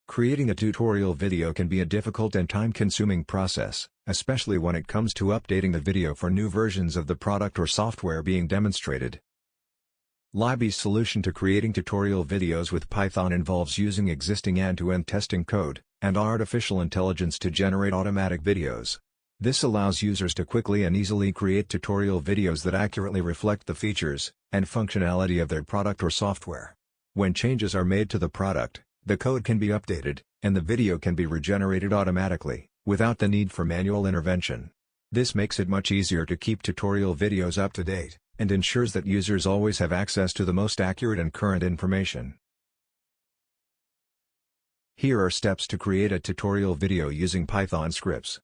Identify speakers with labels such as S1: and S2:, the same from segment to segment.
S1: Creating a tutorial video can be a difficult and time-consuming process, especially when it comes to updating the video for new versions of the product or software being demonstrated. Libby's solution to creating tutorial videos with Python involves using existing end-to-end testing code and artificial intelligence to generate automatic videos. This allows users to quickly and easily create tutorial videos that accurately reflect the features and functionality of their product or software. When changes are made to the product, the code can be updated, and the video can be regenerated automatically, without the need for manual intervention. This makes it much easier to keep tutorial videos up to date, and ensures that users always have access to the most accurate and current information. Here are steps to create a tutorial video using Python scripts.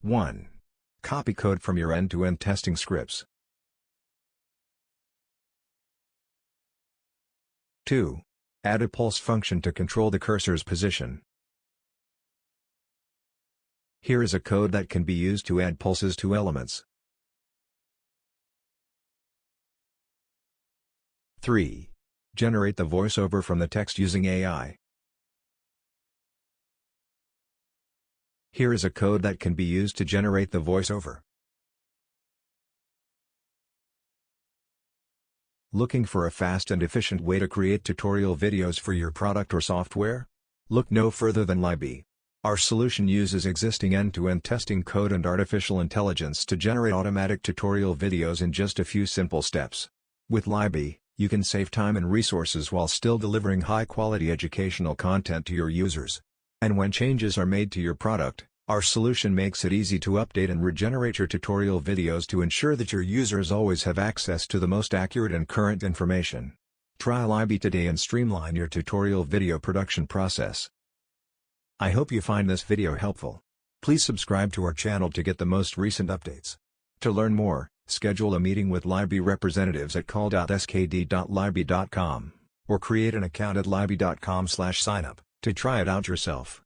S1: 1. Copy code from your end-to-end testing scripts. 2. Add a pulse function to control the cursor's position. Here is a code that can be used to add pulses to elements. 3. Generate the voiceover from the text using AI. Here is a code that can be used to generate the voiceover. Looking for a fast and efficient way to create tutorial videos for your product or software? Look no further than Libby. Our solution uses existing end-to-end testing code and artificial intelligence to generate automatic tutorial videos in just a few simple steps. With Libby, you can save time and resources while still delivering high-quality educational content to your users. And when changes are made to your product, our solution makes it easy to update and regenerate your tutorial videos to ensure that your users always have access to the most accurate and current information. Try Libby today and streamline your tutorial video production process. I hope you find this video helpful. Please subscribe to our channel to get the most recent updates. To learn more, schedule a meeting with Libby representatives at call.skd.libby.com, or create an account at libby.com/signup to try it out yourself.